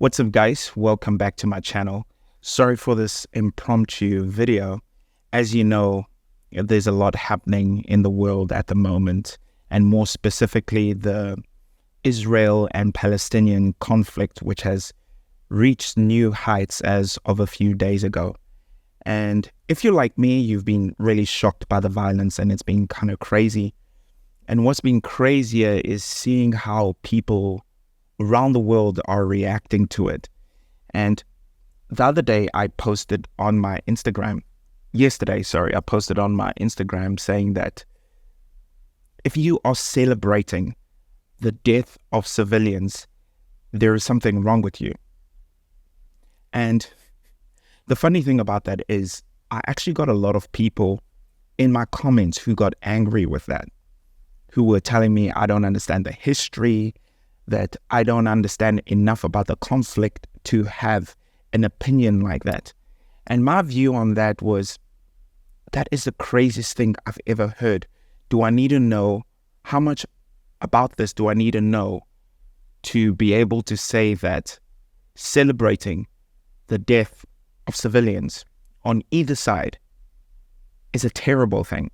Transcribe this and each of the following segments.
What's up, guys? Welcome back to my channel. Sorry for this impromptu video. As you know, there's a lot happening in the world at the moment, and more specifically the Israel and Palestinian conflict, which has reached new heights as of a few days ago. And if you're like me, you've been really shocked by the violence, and it's been kind of crazy. And what's been crazier is seeing how people around the world are reacting to it. And the other day I posted on my Instagram, I posted on my Instagram saying that if you are celebrating the death of civilians, there is something wrong with you. And the funny thing about that is I actually got a lot of people in my comments who got angry with that, who were telling me I don't understand the history, that I don't understand enough about the conflict to have an opinion like that. And my view on that was, that is the craziest thing I've ever heard. Do I need to know how much about this do I need to know to be able to say that celebrating the death of civilians on either side is a terrible thing?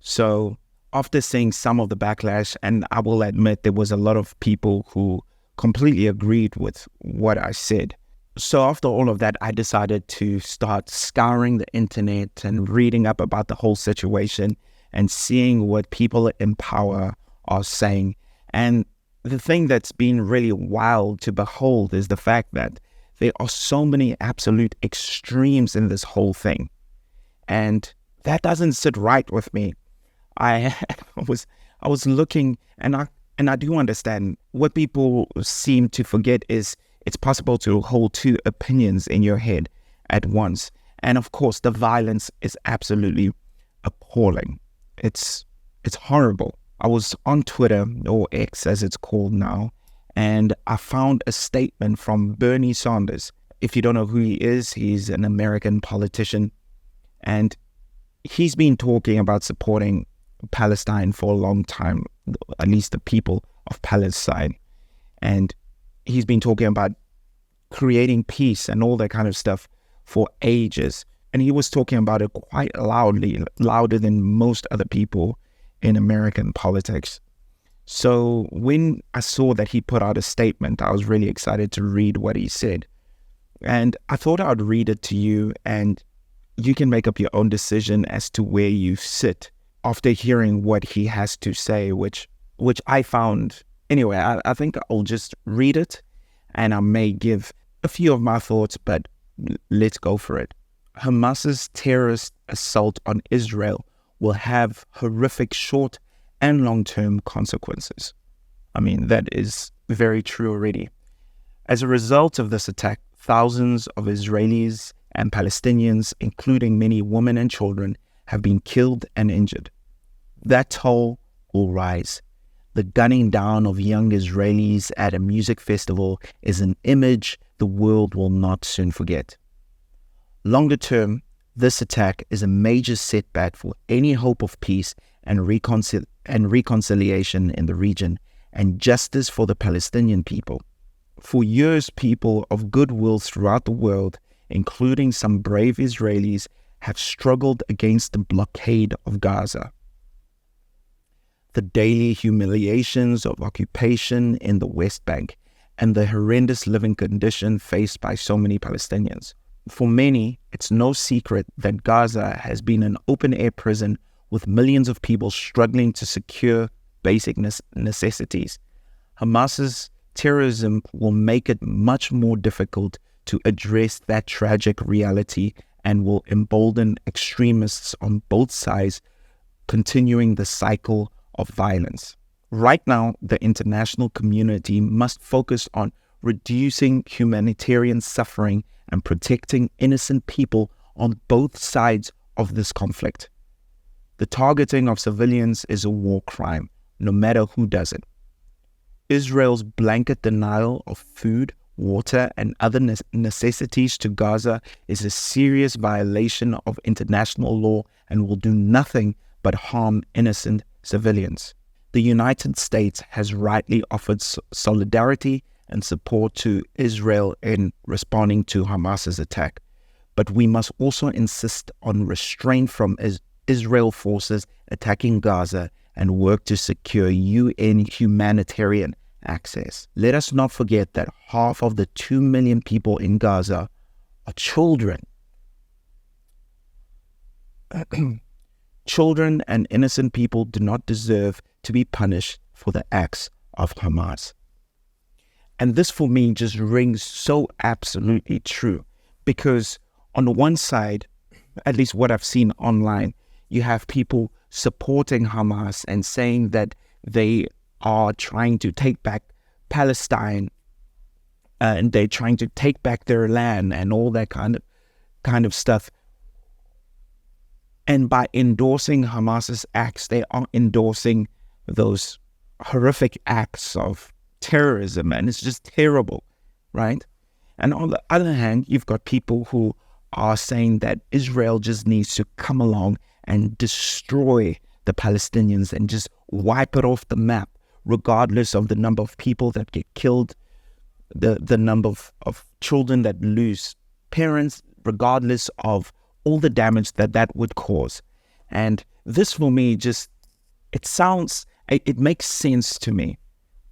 So after seeing some of the backlash, and I will admit there was a lot of people who completely agreed with what I said. So after all of that, I decided to start scouring the internet and reading up about the whole situation and seeing what people in power are saying. And the thing that's been really wild to behold is the fact that there are so many absolute extremes in this whole thing. And that doesn't sit right with me. I was looking, and I do understand what people seem to forget is it's possible to hold two opinions in your head at once. And of course, the violence is absolutely appalling. It's horrible. I was on Twitter, or X as it's called now, and I found a statement from Bernie Sanders. If you don't know who he is, he's an American politician, and he's been talking about supporting Palestine for a long time, at least the people of Palestine. And he's been talking about creating peace and all that kind of stuff for ages. And he was talking about it quite loudly, louder than most other people in American politics. So when I saw that he put out a statement, I was really excited to read what he said. And I thought I would read it to you, and you can make up your own decision as to where you sit after hearing what he has to say, which I found, anyway, I think I'll just read it, and I may give a few of my thoughts, but let's go for it. Hamas's terrorist assault on Israel will have horrific short and long-term consequences. I mean, that is very true already. As a result of this attack, thousands of Israelis and Palestinians, including many women and children, have been killed and injured. That toll will rise. The gunning down of young Israelis at a music festival is an image the world will not soon forget. Longer term, this attack is a major setback for any hope of peace and reconciliation in the region, and justice for the Palestinian people. For years, people of goodwill throughout the world, including some brave Israelis, have struggled against the blockade of Gaza. The daily humiliations of occupation in the West Bank, and the horrendous living condition faced by so many Palestinians. For many, it's no secret that Gaza has been an open-air prison with millions of people struggling to secure basic necessities. Hamas's terrorism will make it much more difficult to address that tragic reality, and will embolden extremists on both sides, continuing the cycle of violence. Right now, the international community must focus on reducing humanitarian suffering and protecting innocent people on both sides of this conflict. The targeting of civilians is a war crime, no matter who does it. Israel's blanket denial of food, water, and other necessities to Gaza is a serious violation of international law and will do nothing but harm innocent civilians. The United States has rightly offered solidarity and support to Israel in responding to Hamas's attack. But we must also insist on restraint from Israel forces attacking Gaza and work to secure UN humanitarian access. Let us not forget that half of the 2 million people in Gaza are children. Children and innocent people do not deserve to be punished for the acts of Hamas. And this for me just rings so absolutely true, because on the one side, at least what I've seen online, you have people supporting Hamas and saying that they are trying to take back Palestine and they're trying to take back their land and all that kind of stuff. And by endorsing Hamas's acts, they are endorsing those horrific acts of terrorism, and it's just terrible, right? And on the other hand, you've got people who are saying that Israel just needs to come along and destroy the Palestinians and just wipe it off the map, regardless of the number of people that get killed, the number of children that lose parents, regardless of all the damage that would cause. And this for me just, it makes sense to me,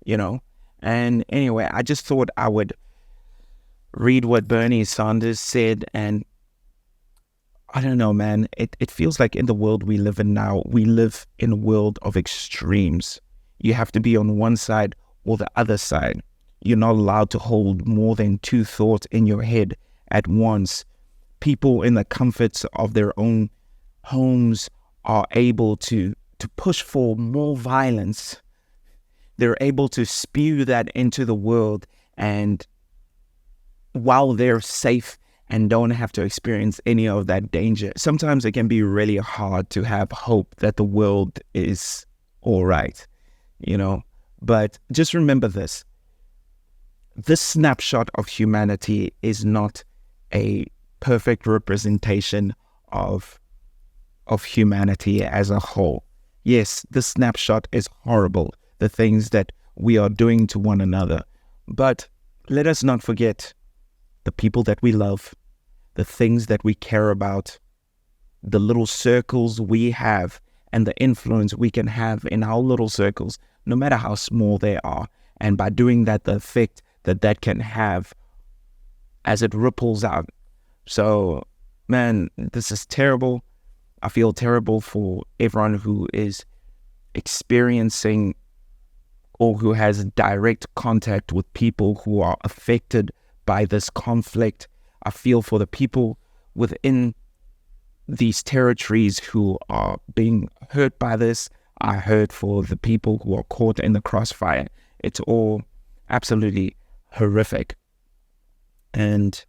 you know? And anyway, I just thought I would read what Bernie Sanders said, and I don't know, man, it feels like in the world we live in now, we live in a world of extremes. You have to be on one side or the other side. You're not allowed to hold more than two thoughts in your head at once. People in the comforts of their own homes are able to push for more violence. They're able to spew that into the world, and while they're safe and don't have to experience any of that danger, sometimes it can be really hard to have hope that the world is all right, you know. But just remember this snapshot of humanity is not a perfect representation of humanity as a whole. Yes, this snapshot is horrible, the things that we are doing to one another. But let us not forget the people that we love, the things that we care about, the little circles we have, and the influence we can have in our little circles, no matter how small they are. And by doing that, the effect that can have as it ripples out. So, man, this is terrible. I feel terrible for everyone who is experiencing or who has direct contact with people who are affected by this conflict. I feel for the people within these territories who are being hurt by this. I heard for the people who are caught in the crossfire. It's all absolutely horrific. And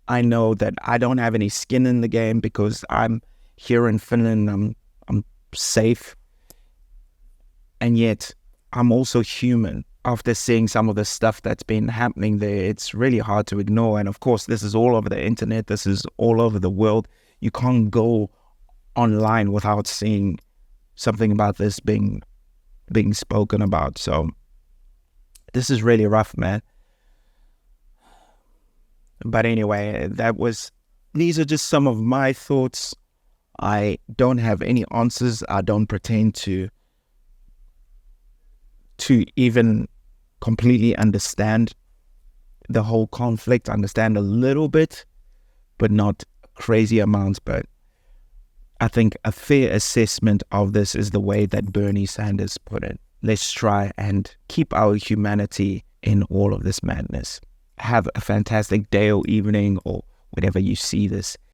I know that I don't have any skin in the game because I'm here in Finland. I'm safe. And yet I'm also human. After seeing some of the stuff that's been happening there, it's really hard to ignore. And of course, this is all over the internet. This is all over the world. You can't go online without seeing something about this being spoken about. So this is really rough, man. But anyway, these are just some of my thoughts. I don't have any answers. I don't pretend to even completely understand the whole conflict. Understand a little bit, but not crazy amounts. But I think a fair assessment of this is the way that Bernie Sanders put it. Let's try and keep our humanity in all of this madness. Have a fantastic day or evening or whenever you see this.